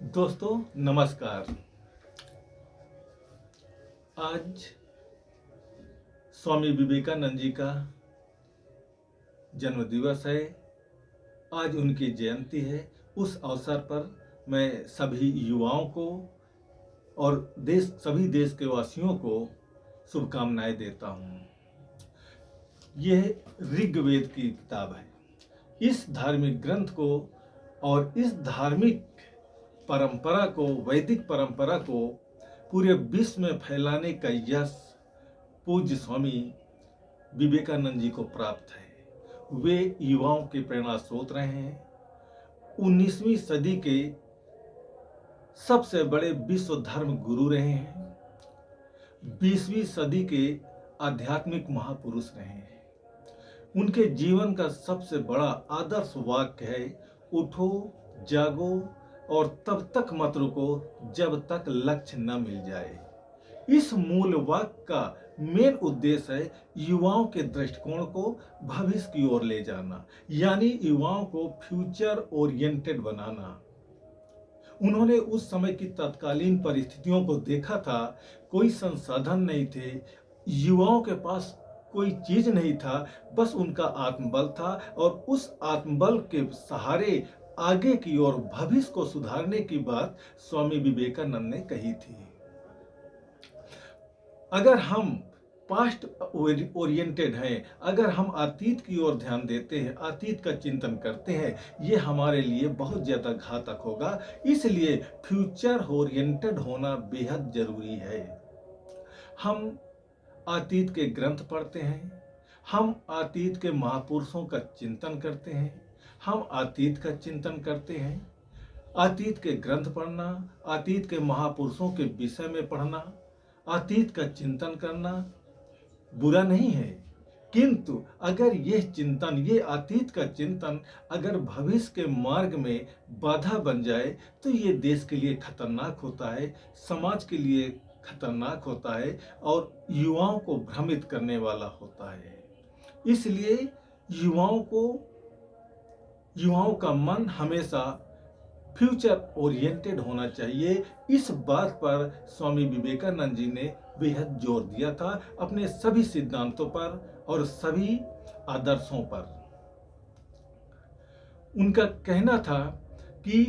दोस्तों नमस्कार। आज स्वामी विवेकानंद जी का जन्म दिवस है। आज उनकी जयंती है। उस अवसर पर मैं सभी युवाओं को और सभी देश के वासियों को शुभकामनाएं देता हूँ। यह ऋग्वेद की किताब है। इस धार्मिक ग्रंथ को और इस धार्मिक परंपरा को, वैदिक परंपरा को पूरे विश्व में फैलाने का यश पूज्य स्वामी विवेकानंद जी को प्राप्त है। वे युवाओं के प्रेरणा स्रोत रहे हैं। 19वीं सदी के सबसे बड़े विश्व धर्म गुरु रहे हैं। 20वीं सदी के आध्यात्मिक महापुरुष रहे हैं। उनके जीवन का सबसे बड़ा आदर्श वाक्य है, उठो जागो और तब तक मत रुको जब तक लक्ष्य न मिल जाए। इस मूल वाक्य का मेन उद्देश्य है युवाओं के दृष्टिकोण को भविष्य की ओर ले जाना, यानी युवाओं को फ्यूचर ओरिएंटेड बनाना। उन्होंने उस समय की तत्कालीन परिस्थितियों को देखा था। कोई संसाधन नहीं थे, युवाओं के पास कोई चीज नहीं था, बस उनका आत्मबल था और उस आत्मबल के सहारे आगे की ओर भविष्य को सुधारने की बात स्वामी विवेकानंद ने कही थी। अगर हम पास्ट ओरिएंटेड हैं, अगर हम अतीत की ओर ध्यान देते हैं, अतीत का चिंतन करते हैं, ये हमारे लिए बहुत ज्यादा घातक होगा। इसलिए फ्यूचर ओरिएंटेड होना बेहद जरूरी है। हम अतीत के ग्रंथ पढ़ते हैं, हम अतीत के महापुरुषों का चिंतन करते हैं, हम अतीत का चिंतन करते हैं। अतीत के ग्रंथ पढ़ना, अतीत के महापुरुषों के विषय में पढ़ना, अतीत का चिंतन करना बुरा नहीं है, किंतु अगर यह चिंतन, ये अतीत का चिंतन अगर भविष्य के मार्ग में बाधा बन जाए तो ये देश के लिए खतरनाक होता है, समाज के लिए खतरनाक होता है और युवाओं को भ्रमित करने वाला होता है। इसलिए युवाओं का मन हमेशा फ्यूचर ओरिएंटेड होना चाहिए। इस बात पर स्वामी विवेकानंद जी ने बेहद जोर दिया था अपने सभी सिद्धांतों पर और सभी आदर्शों पर। उनका कहना था कि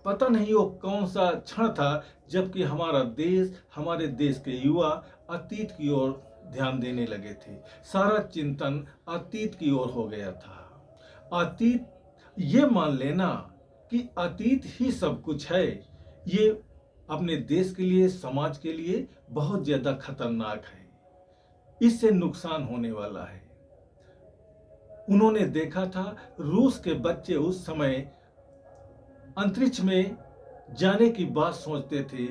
पता नहीं वो कौन सा क्षण था जबकि हमारे देश के युवा अतीत की ओर ध्यान देने लगे थे। सारा चिंतन अतीत की ओर हो गया था। अतीत, ये मान लेना कि अतीत ही सब कुछ है, ये अपने देश के लिए, समाज के लिए बहुत ज्यादा खतरनाक है। इससे नुकसान होने वाला है। उन्होंने देखा था रूस के बच्चे उस समय अंतरिक्ष में जाने की बात सोचते थे,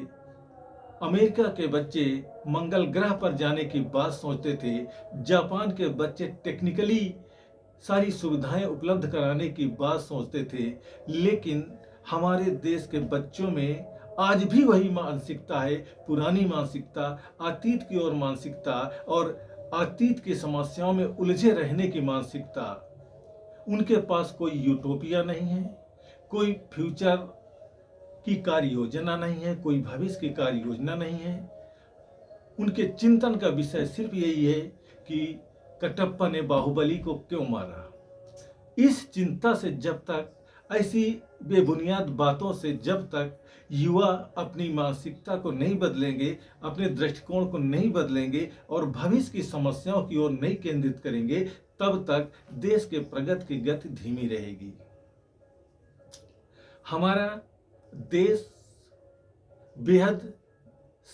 अमेरिका के बच्चे मंगल ग्रह पर जाने की बात सोचते थे, जापान के बच्चे टेक्निकली सारी सुविधाएं उपलब्ध कराने की बात सोचते थे। लेकिन हमारे देश के बच्चों में आज भी वही मानसिकता है, पुरानी मानसिकता, अतीत की ओर मानसिकता और अतीत की समस्याओं में उलझे रहने की मानसिकता। उनके पास कोई यूटोपिया नहीं है, कोई फ्यूचर की कार्य योजना नहीं है, कोई भविष्य की कार्य योजना नहीं है। उनके चिंतन का विषय सिर्फ यही है कि कटप्पा ने बाहुबली को क्यों मारा। इस चिंता से जब तक, ऐसी बेबुनियाद बातों से जब तक युवा अपनी मानसिकता को नहीं बदलेंगे, अपने दृष्टिकोण को नहीं बदलेंगे और भविष्य की समस्याओं की ओर नहीं केंद्रित करेंगे, तब तक देश के प्रगति की गति धीमी रहेगी। हमारा देश बेहद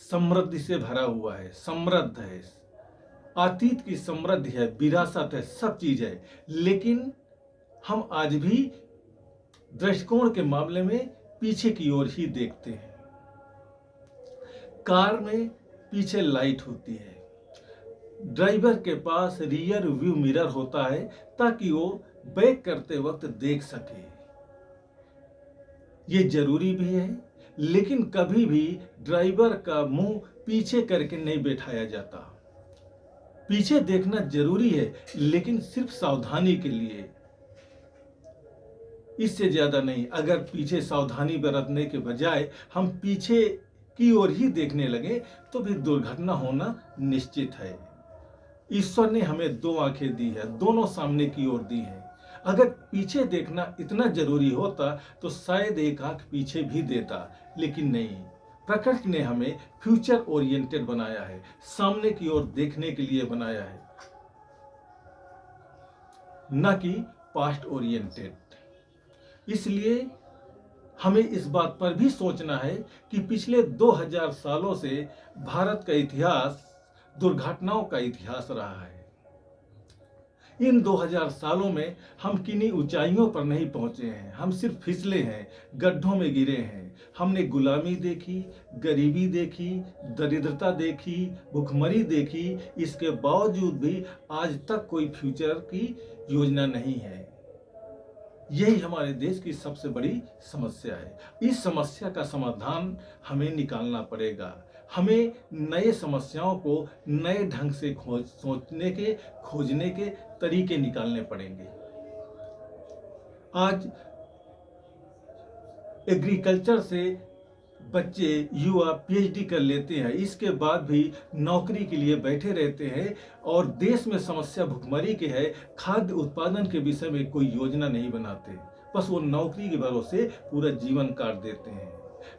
समृद्धि से भरा हुआ है, समृद्ध है, अतीत की समृद्धि है, विरासत है, सब चीज है। लेकिन हम आज भी दृष्टिकोण के मामले में पीछे की ओर ही देखते हैं। कार में पीछे लाइट होती है, ड्राइवर के पास रियर व्यू मिरर होता है ताकि वो ब्रेक करते वक्त देख सके। ये जरूरी भी है, लेकिन कभी भी ड्राइवर का मुंह पीछे करके नहीं बैठाया जाता। पीछे देखना जरूरी है, लेकिन सिर्फ सावधानी के लिए। इससे ज्यादा नहीं। अगर पीछे सावधानी बरतने के बजाय हम पीछे की ओर ही देखने लगे तो भी दुर्घटना होना निश्चित है। ईश्वर ने हमें दो आंखें दी है, दोनों सामने की ओर दी है। अगर पीछे देखना इतना जरूरी होता तो शायद एक आंख पीछे भी देता, लेकिन नहीं। प्रकृति ने हमें फ्यूचर ओरिएंटेड बनाया है, सामने की ओर देखने के लिए बनाया है, न कि पास्ट ओरिएंटेड। इसलिए हमें इस बात पर भी सोचना है कि पिछले 2000 सालों से भारत का इतिहास दुर्घटनाओं का इतिहास रहा है। इन 2000 सालों में हम किन्हीं ऊंचाइयों पर नहीं पहुंचे हैं, हम सिर्फ फिसले हैं, गड्ढों में गिरे हैं। हमने गुलामी देखी, गरीबी देखी, दरिद्रता देखी, भुखमरी देखी। इसके बावजूद भी आज तक कोई फ्यूचर की योजना नहीं है। यही हमारे देश की सबसे बड़ी समस्या है। इस समस्या का समाधान हमें निकालना पड़ेगा। हमें नए समस्याओं को नए ढंग से खोजने के तरीके निकालने पड़ेंगे। आज एग्रीकल्चर से बच्चे युवा पीएचडी कर लेते हैं, इसके बाद भी नौकरी के लिए बैठे रहते हैं और देश में समस्या भुखमरी की है। खाद्य उत्पादन के विषय में कोई योजना नहीं बनाते, बस वो नौकरी के भरोसे पूरा जीवन काट देते हैं।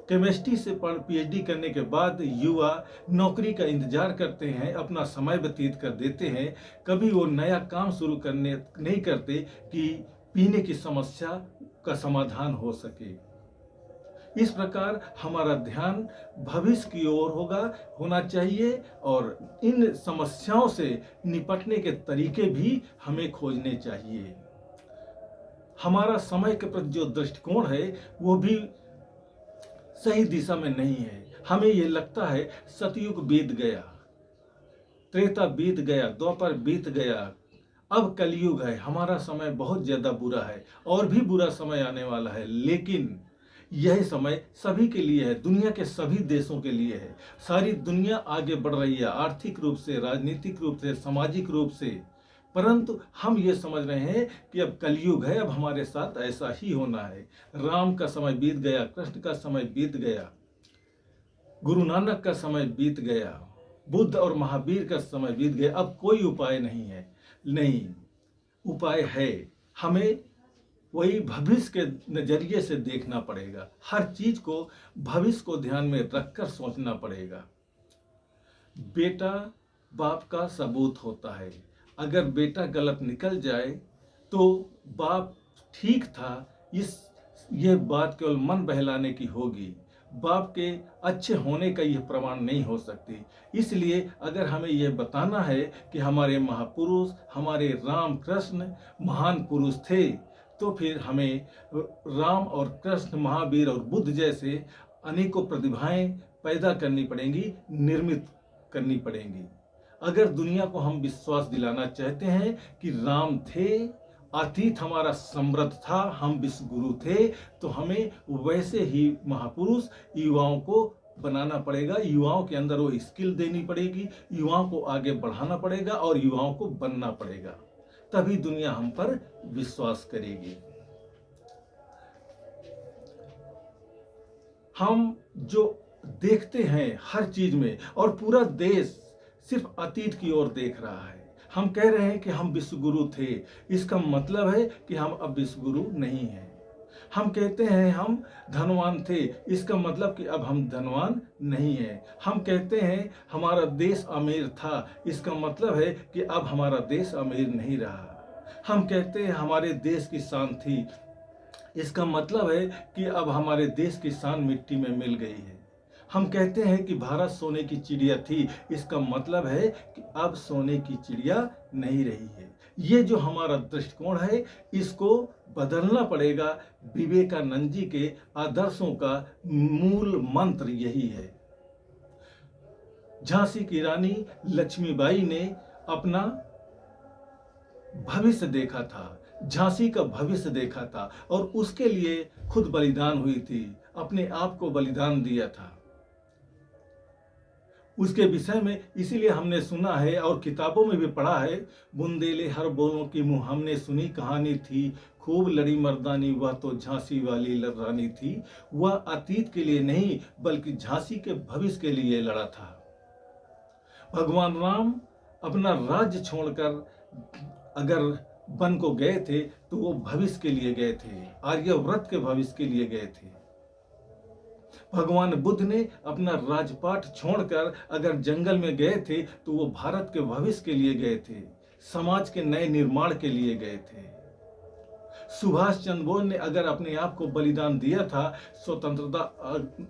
केमिस्ट्री से पीएचडी करने के बाद युवा नौकरी का इंतजार करते हैं, अपना समय व्यतीत कर देते हैं। कभी वो नया काम शुरू करने नहीं करते कि पीने की समस्या का समाधान हो सके। इस प्रकार हमारा ध्यान भविष्य की ओर होना चाहिए और इन समस्याओं से निपटने के तरीके भी हमें खोजने चाहिए। हमारा समय के प्रति जो दृष्टिकोण है वो भी सही दिशा में नहीं है। हमें ये लगता है सतयुग बीत गया, त्रेता बीत गया, द्वापर बीत गया, अब कलयुग है, हमारा समय बहुत ज्यादा बुरा है और भी बुरा समय आने वाला है। लेकिन यह समय सभी के लिए है, दुनिया के सभी देशों के लिए है। सारी दुनिया आगे बढ़ रही है, आर्थिक रूप से, राजनीतिक रूप से, सामाजिक रूप से। परंतु हम ये समझ रहे हैं कि अब कलयुग है, अब हमारे साथ ऐसा ही होना है। राम का समय बीत गया, कृष्ण का समय बीत गया, गुरु नानक का समय बीत गया, बुद्ध और महावीर का समय बीत गया। अब कोई उपाय नहीं है। नहीं, उपाय है। हमें वही भविष्य के नजरिए से देखना पड़ेगा। हर चीज को भविष्य को ध्यान में रखकर सोचना पड़ेगा। बेटा बाप का सबूत होता है। अगर बेटा गलत निकल जाए तो बाप ठीक था, यह बात केवल मन बहलाने की होगी। बाप के अच्छे होने का यह प्रमाण नहीं हो सकती। इसलिए अगर हमें यह बताना है कि हमारे महापुरुष, हमारे राम कृष्ण महान पुरुष थे, तो फिर हमें राम और कृष्ण, महावीर और बुद्ध जैसे अनेकों प्रतिभाएं पैदा करनी पड़ेंगी, निर्मित करनी पड़ेंगी। अगर दुनिया को हम विश्वास दिलाना चाहते हैं कि राम थे, अतीत हमारा समृद्ध था, हम विश्व गुरु थे, तो हमें वैसे ही महापुरुष युवाओं को बनाना पड़ेगा। युवाओं के अंदर वो स्किल देनी पड़ेगी, युवाओं को आगे बढ़ाना पड़ेगा और युवाओं को बनना पड़ेगा। तभी दुनिया हम पर विश्वास करेगी। हम जो देखते हैं हर चीज में, और पूरा देश सिर्फ अतीत की ओर देख रहा है। हम कह रहे हैं कि हम विश्व गुरु थे, इसका मतलब है कि हम अब विश्व गुरु नहीं हैं। हम कहते हैं हम धनवान थे, इसका मतलब कि अब हम धनवान नहीं हैं। हम कहते हैं हमारा देश अमीर था, इसका मतलब है कि अब हमारा देश अमीर नहीं रहा। हम कहते हैं हमारे देश की शान थी, इसका मतलब है कि अब हमारे देश की शान मिट्टी में मिल गई है। हम कहते हैं कि भारत सोने की चिड़िया थी, इसका मतलब है कि अब सोने की चिड़िया नहीं रही है। ये जो हमारा दृष्टिकोण है, इसको बदलना पड़ेगा। विवेकानंद जी के आदर्शों का मूल मंत्र यही है। झांसी की रानी लक्ष्मीबाई ने अपना भविष्य देखा था, झांसी का भविष्य देखा था और उसके लिए खुद बलिदान हुई थी, अपने आप को बलिदान दिया था। उसके विषय में इसीलिए हमने सुना है और किताबों में भी पढ़ा है, बुंदेले हर बोलों की मुँह हमने सुनी कहानी थी, खूब लड़ी मर्दानी वह तो झांसी वाली रानी थी। वह अतीत के लिए नहीं बल्कि झांसी के भविष्य के लिए लड़ा था। भगवान राम अपना राज्य छोड़कर अगर वन को गए थे तो वो भविष्य के लिए गए थे, आर्यव्रत के भविष्य के लिए गए थे। भगवान बुद्ध ने अपना राजपाट छोड़कर अगर जंगल में गए थे तो वो भारत के भविष्य के लिए गए थे, समाज के नए निर्माण के लिए गए थे। सुभाष चंद्र बोस ने अगर अपने आप को बलिदान दिया था, स्वतंत्रता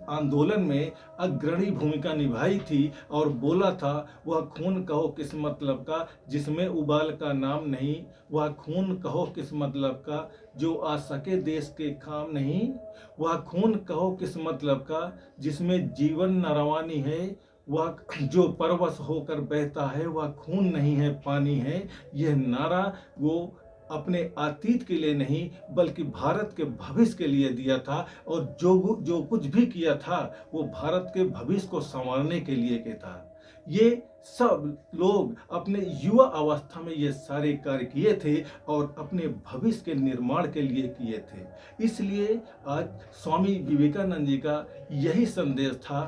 आंदोलन में अग्रणी भूमिका निभाई थी और बोला था, वह खून कहो किस मतलब का जिसमें उबाल का नाम नहीं, वह खून कहो किस मतलब का जो आ सके देश के काम नहीं, वह खून कहो किस मतलब का जिसमें जीवन न रवानी है, वह जो परवश होकर बहता है वह खून नहीं है पानी है। यह नारा वो अपने अतीत के लिए नहीं बल्कि भारत के भविष्य के लिए दिया था और जो कुछ भी किया था वो भारत के भविष्य को संवारने के लिए किया था। ये सब लोग अपने युवा अवस्था में ये सारे कार्य किए थे और अपने भविष्य के निर्माण के लिए किए थे। इसलिए आज स्वामी विवेकानंद जी का यही संदेश था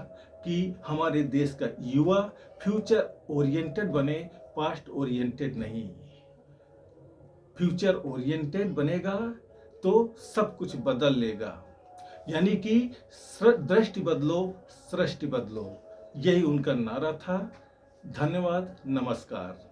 कि हमारे देश का युवा फ्यूचर ओरिएंटेड बने, पास्ट ओरिएंटेड नहीं। फ्यूचर ओरिएंटेड बनेगा तो सब कुछ बदल लेगा, यानी कि दृष्टि बदलो सृष्टि बदलो, यही उनका नारा था। धन्यवाद, नमस्कार।